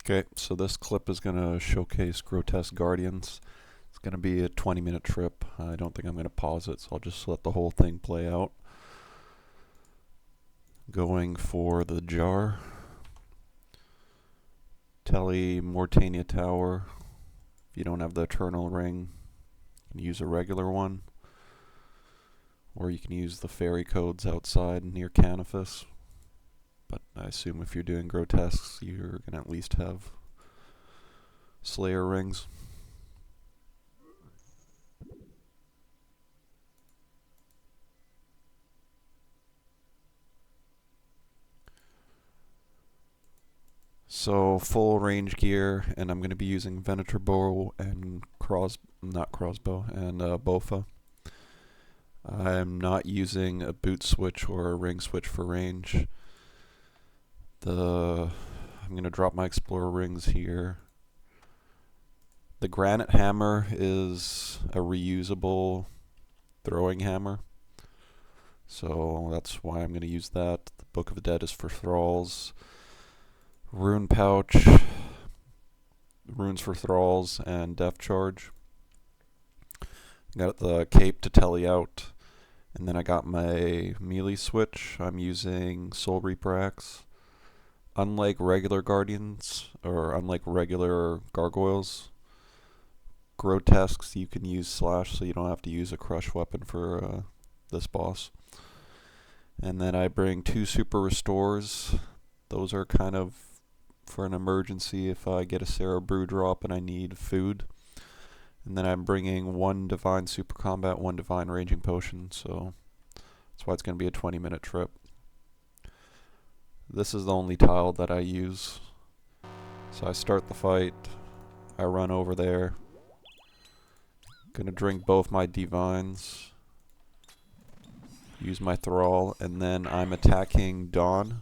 Okay, so this clip is going to showcase Grotesque Guardians. It's going to be a 20-minute trip. I don't think I'm going to pause it, so I'll just let the whole thing play out. Going for the jar. Telly Mortania Tower. If you don't have the Eternal Ring, you can use a regular one. Or you can use the fairy codes outside near Canifis. But I assume if you're doing Grotesques, you're going to at least have Slayer rings. So full range gear, and I'm going to be using Venator bow and Bofa. I'm not using a boot switch or a ring switch for range. I'm going to drop my Explorer rings here. The Granite Hammer is a reusable throwing hammer, so that's why I'm going to use that. The Book of the Dead is for thralls. Rune pouch, runes for thralls, and Death Charge. Got the cape to telly out, and then I got my melee switch. I'm using Soul Reaper Axe. Unlike regular Guardians, or unlike regular Gargoyles, Grotesques you can use slash, so you don't have to use a crush weapon for this boss. And then I bring 2 super restores. Those are kind of for an emergency if I get a Sarah Brew drop and I need food. And then I'm bringing 1 divine super combat, 1 divine raging potion, so that's why it's going to be a 20-minute trip. This is the only tile that I use. So I start the fight, I run over there, gonna drink both my divines, use my thrall, and then I'm attacking Dawn.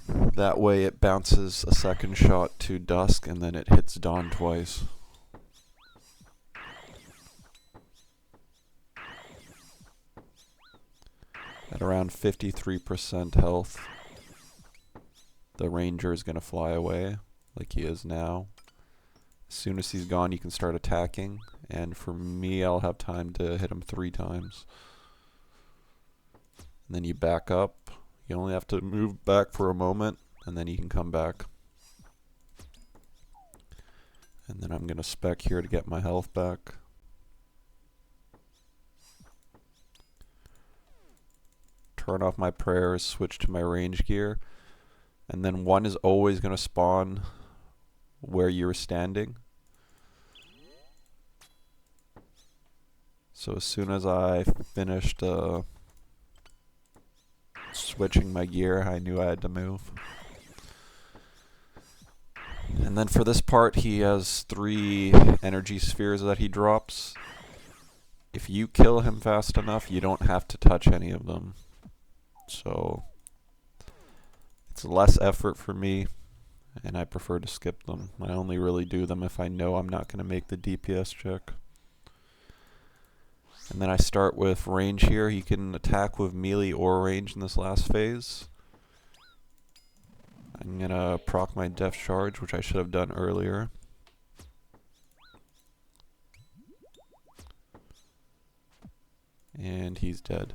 That way it bounces a second shot to Dusk and then it hits Dawn twice. At around 53% health, the ranger is going to fly away like he is now. As soon as he's gone, you can start attacking, and for me, I'll have time to hit him 3 times. And then you back up. You only have to move back for a moment, and then you can come back. And then I'm going to spec here to get my health back. Turn off my prayers, switch to my range gear, and then 1 is always going to spawn where you're standing. So as soon as I finished switching my gear, I knew I had to move. And then for this part, he has 3 energy spheres that he drops. If you kill him fast enough, you don't have to touch any of them. So it's less effort for me, and I prefer to skip them. I only really do them if I know I'm not going to make the DPS check. And then I start with range here. He can attack with melee or range in this last phase. I'm going to proc my Death Charge, which I should have done earlier. And he's dead.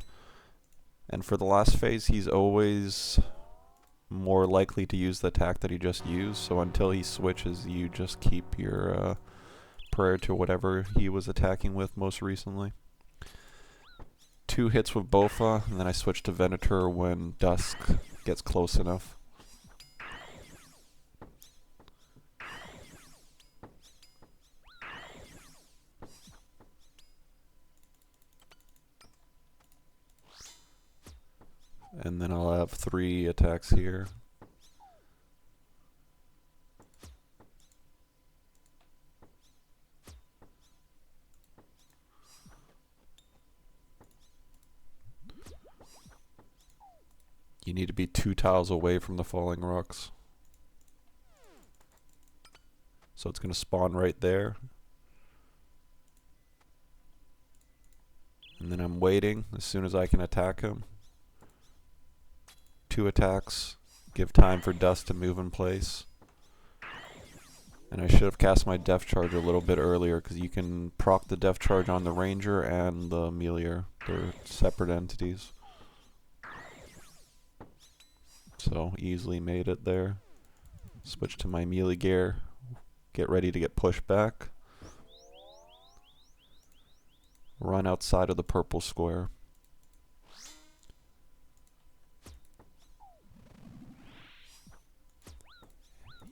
And for the last phase, he's always more likely to use the attack that he just used. So until he switches, you just keep your prayer to whatever he was attacking with most recently. 2 hits with Bofa, and then I switch to Venator when Dusk gets close enough. And then I'll have 3 attacks here. You need to be 2 tiles away from the falling rocks. So it's going to spawn right there. And then I'm waiting as soon as I can attack him. 2 attacks, give time for Dust to move in place. And I should have cast my Def Charge a little bit earlier, because you can proc the Def Charge on the Ranger and the Melee. They're separate entities. So easily made it there. Switch to my Melee gear. Get ready to get pushed back. Run outside of the purple square.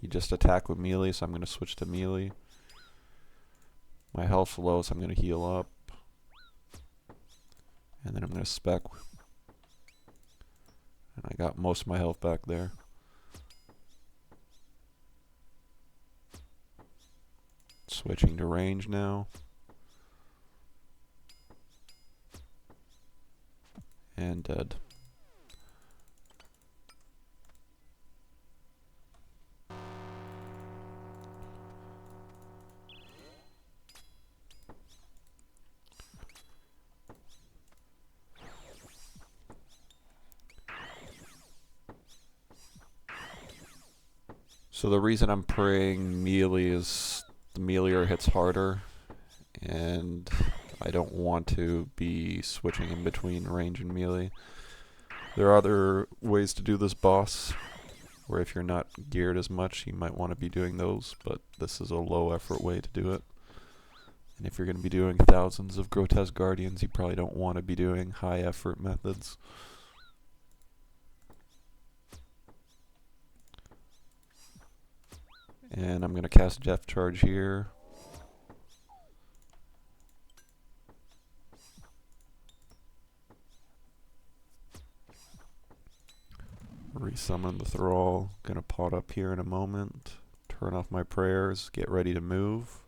You just attack with melee, so I'm going to switch to melee. My health's low, so I'm going to heal up. And then I'm going to spec. And I got most of my health back there. Switching to range now. And dead. So the reason I'm praying melee is the melee hits harder, and I don't want to be switching in between range and melee. There are other ways to do this boss, where if you're not geared as much, you might want to be doing those, but this is a low effort way to do it. And if you're going to be doing thousands of Grotesque Guardians, you probably don't want to be doing high effort methods. And I'm going to cast Def Charge here. Resummon the Thrall. Gonna pot up here in a moment. Turn off my prayers. Get ready to move.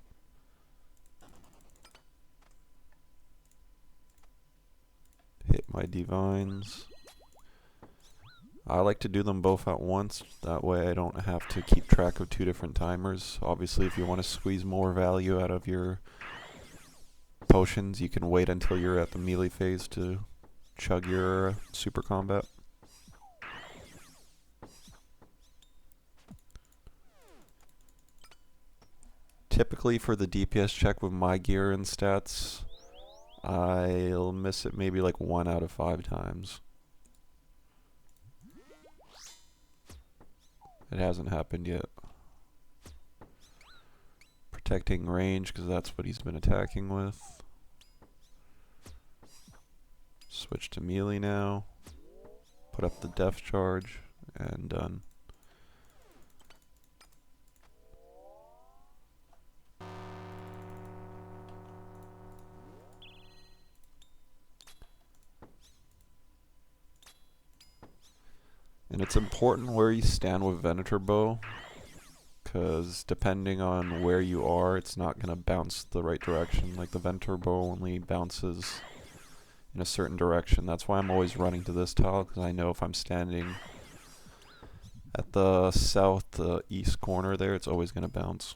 Hit my divines. I like to do them both at once. That way I don't have to keep track of two different timers. Obviously, if you want to squeeze more value out of your potions, you can wait until you're at the melee phase to chug your super combat. Typically for the DPS check with my gear and stats, I'll miss it maybe like 1 out of 5 times. It hasn't happened yet. Protecting range, because that's what he's been attacking with. Switch to melee now. Put up the Def Charge, and done. And it's important where you stand with Venator bow, because depending on where you are, it's not going to bounce the right direction. Like the Venator bow only bounces in a certain direction. That's why I'm always running to this tile, because I know if I'm standing at the southeast corner there, it's always going to bounce.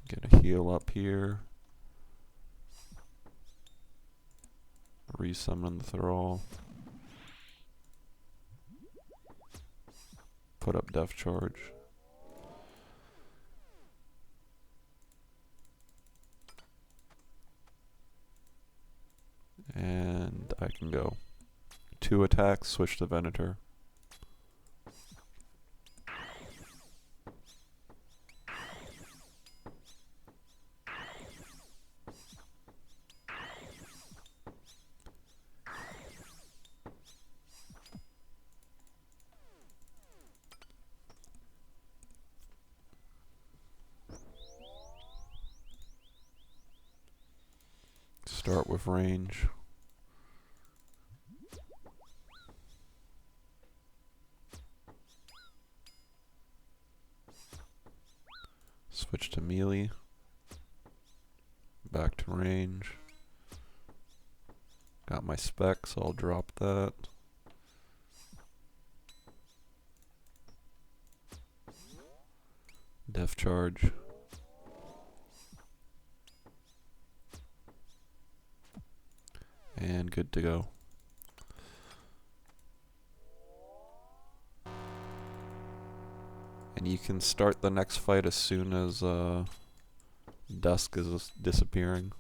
Gonna heal up here. Resummon the Thrall. Put up Def Charge. And I can go. 2 attacks, switch to Venator. Start with range. Switch to melee. Back to range. Got my spec, so I'll drop that. Def Charge. and good to go. And you can start the next fight as soon as dusk is disappearing.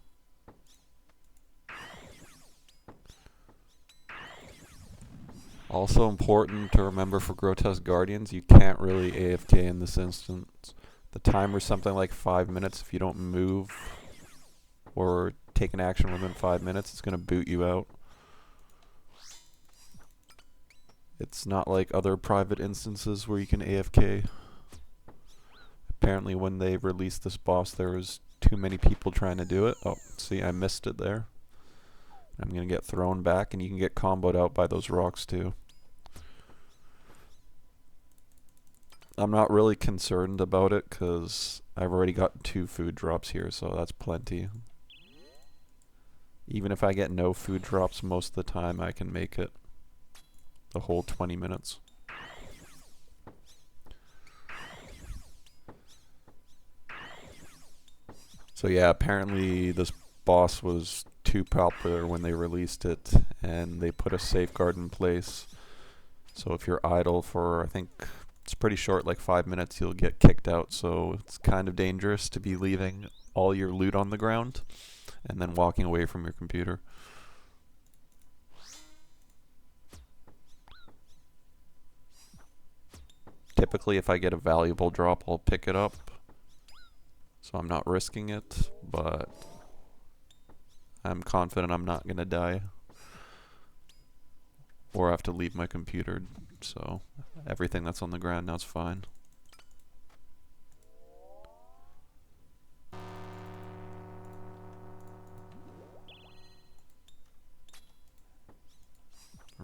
Also important to remember for Grotesque Guardians, you can't really AFK in this instance. The timer's something like 5 minutes. If you don't move or take an action within 5 minutes, it's going to boot you out. It's not like other private instances where you can AFK. Apparently when they released this boss, there was too many people trying to do it. Oh, see, I missed it there. I'm going to get thrown back, and you can get comboed out by those rocks too. I'm not really concerned about it because I've already got 2 food drops here, so that's plenty. Even if I get no food drops most of the time, I can make it the whole 20 minutes. So yeah, apparently this boss was too popular when they released it, and they put a safeguard in place. So if you're idle for, I think it's pretty short, like 5 minutes, you'll get kicked out. So it's kind of dangerous to be leaving all your loot on the ground and then walking away from your computer. Typically, if I get a valuable drop, I'll pick it up. So I'm not risking it, but I'm confident I'm not going to die or have to leave my computer. So everything that's on the ground now is fine.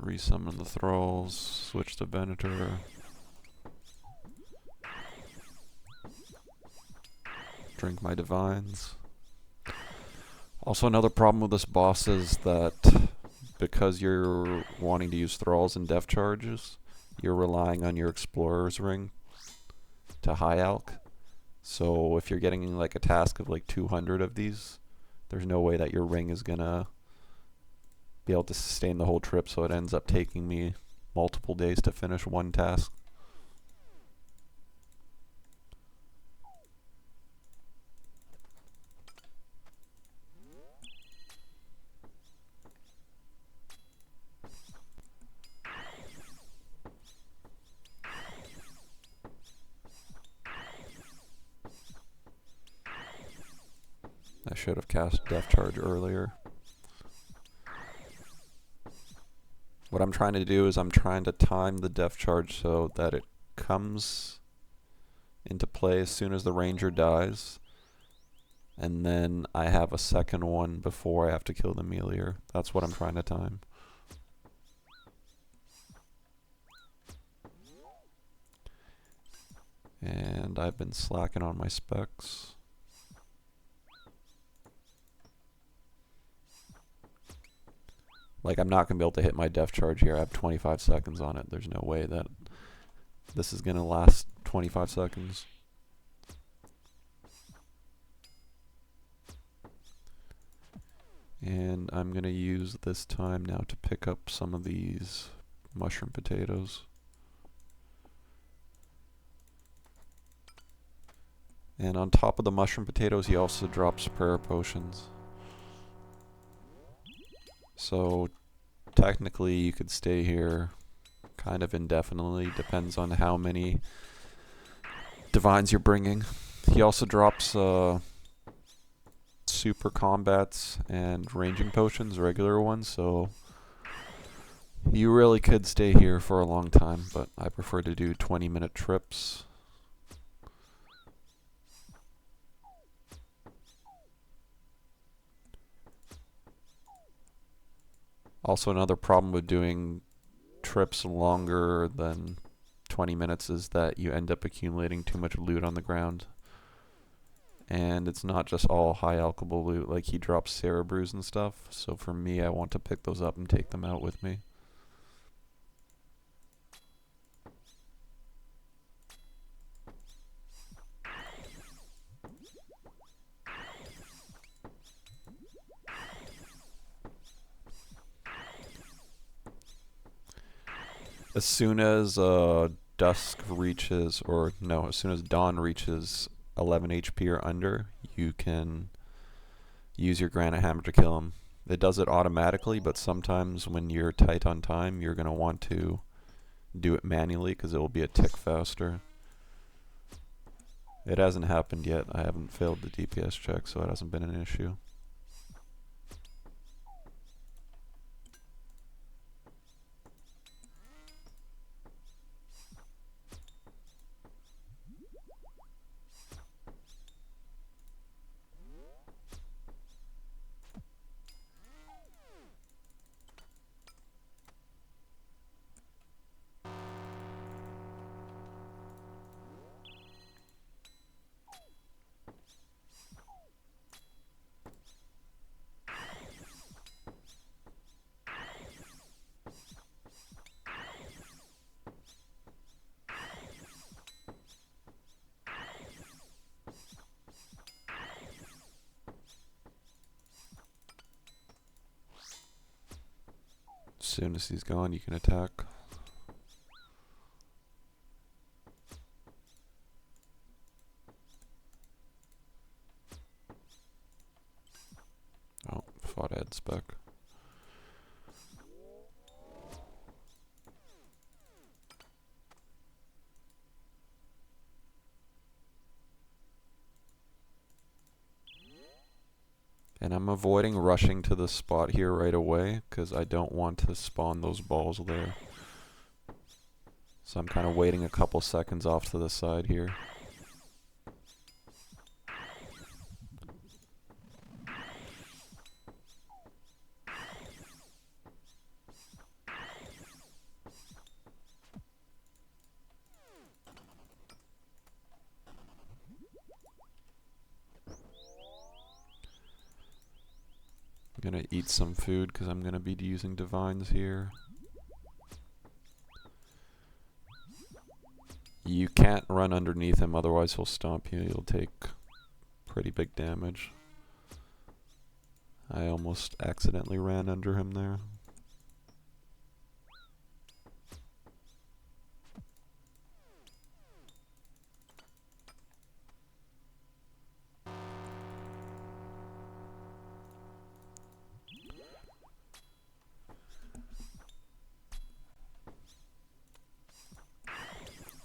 Resummon the thralls, switch to Venator. Drink my divines. Also, another problem with this boss is that because you're wanting to use thralls and def charges, you're relying on your explorer's ring to high alch. So if you're getting like a task of like 200 of these, there's no way that your ring is gonna be able to sustain the whole trip, so it ends up taking me multiple days to finish one task. I should have cast Death Charge earlier. What I'm trying to do is I'm trying to time the Death Charge so that it comes into play as soon as the ranger dies, and then I have a second one before I have to kill the melee. That's what I'm trying to time. And I've been slacking on my specs. Like, I'm not going to be able to hit my Death Charge here. I have 25 seconds on it. There's no way that this is going to last 25 seconds. And I'm going to use this time now to pick up some of these mushroom potatoes. And on top of the mushroom potatoes, he also drops prayer potions. So technically you could stay here kind of indefinitely, depends on how many divines you're bringing. He also drops super combats and ranging potions, regular ones, so you really could stay here for a long time, but I prefer to do 20-minute trips. Also, another problem with doing trips longer than 20 minutes is that you end up accumulating too much loot on the ground. And it's not just all high alchable loot, like he drops Cerebrews and stuff, so for me I want to pick those up and take them out with me. As soon as dusk reaches, or no, as soon as dawn reaches 11 HP or under, you can use your granite hammer to kill him. It does it automatically, but sometimes when you're tight on time, you're going to want to do it manually because it will be a tick faster. It hasn't happened yet. I haven't failed the DPS check, so it hasn't been an issue. As soon as he's gone, you can attack. Oh, fought head spec. And I'm avoiding rushing to the spot here right away because I don't want to spawn those balls there. So I'm kind of waiting a couple seconds off to the side here. I'm gonna eat some food because I'm gonna be using divines here. You can't run underneath him, otherwise he'll stomp you. You'll take pretty big damage. I almost accidentally ran under him there.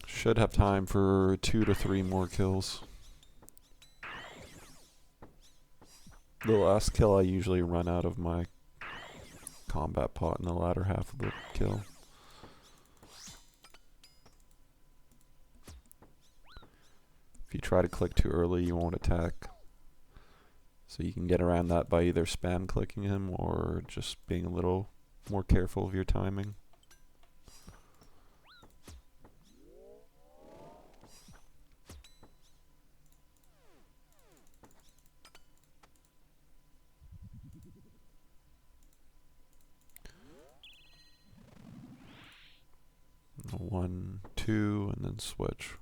Should have time for 2 to 3 more kills. The last kill I usually run out of my combat pot in the latter half of the kill. If you try to click too early, you won't attack. So you can get around that by either spam clicking him or just being a little more careful of your timing. One, two, and then switch.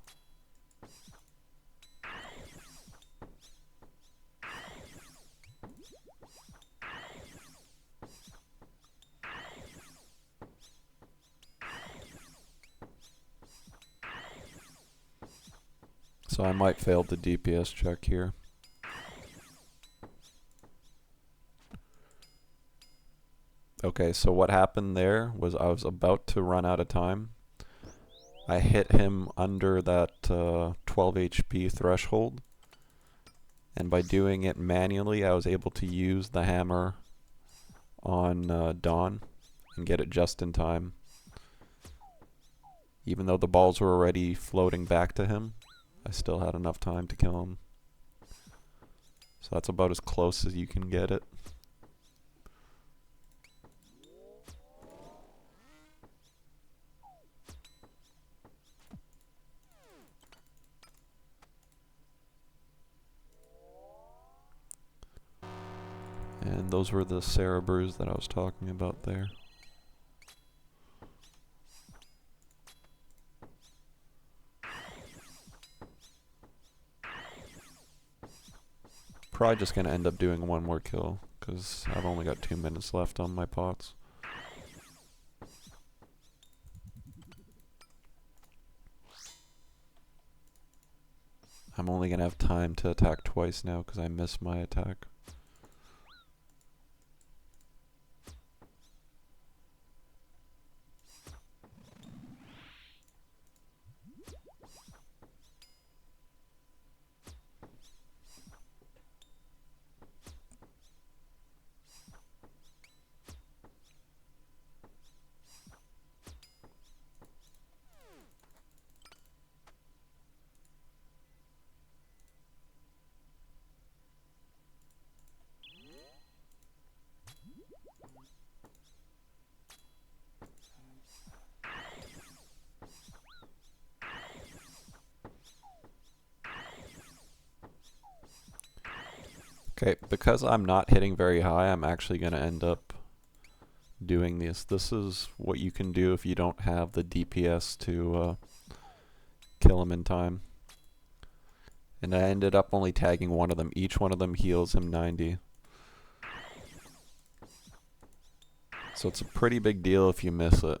So I might fail the DPS check here. Okay, so what happened there was I was about to run out of time. I hit him under that 12 HP threshold, and by doing it manually I was able to use the hammer on Dawn and get it just in time. Even though the balls were already floating back to him, I still had enough time to kill him. So that's about as close as you can get it. And those were the Cerebers that I was talking about there. Probably just gonna end up doing one more kill, because I've only got 2 minutes left on my pots. I'm only going to have time to attack twice now because I missed my attack. Okay, because I'm not hitting very high, I'm actually going to end up doing this. This is what you can do if you don't have the DPS to kill him in time. And I ended up only tagging one of them. Each one of them heals him 90. So it's a pretty big deal if you miss it.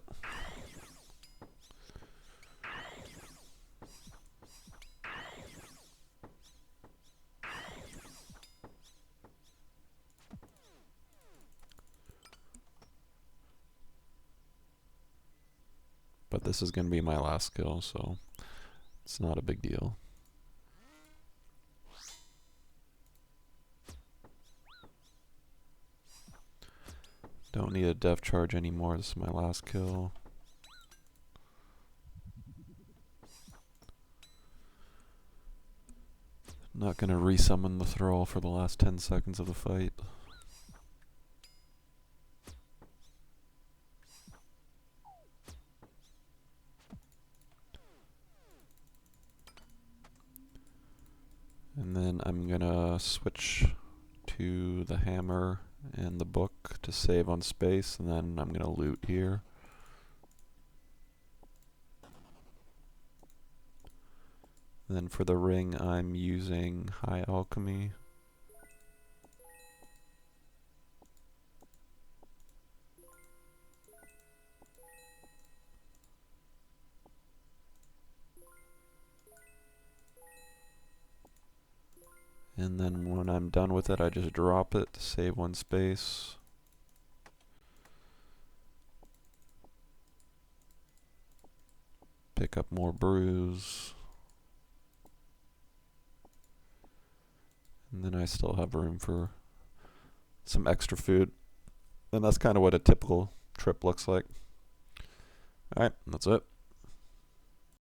But this is going to be my last kill, so it's not a big deal. Don't need a death charge anymore. This is my last kill. Not going to resummon the thrall for the last 10 seconds of the fight. And then I'm going to switch to the hammer and the book to save on space, and then I'm going to loot here. And then for the ring, I'm using high alchemy. And then when I'm done with it, I just drop it to save one space. Pick up more brews. And then I still have room for some extra food. And that's kind of what a typical trip looks like. Alright, that's it.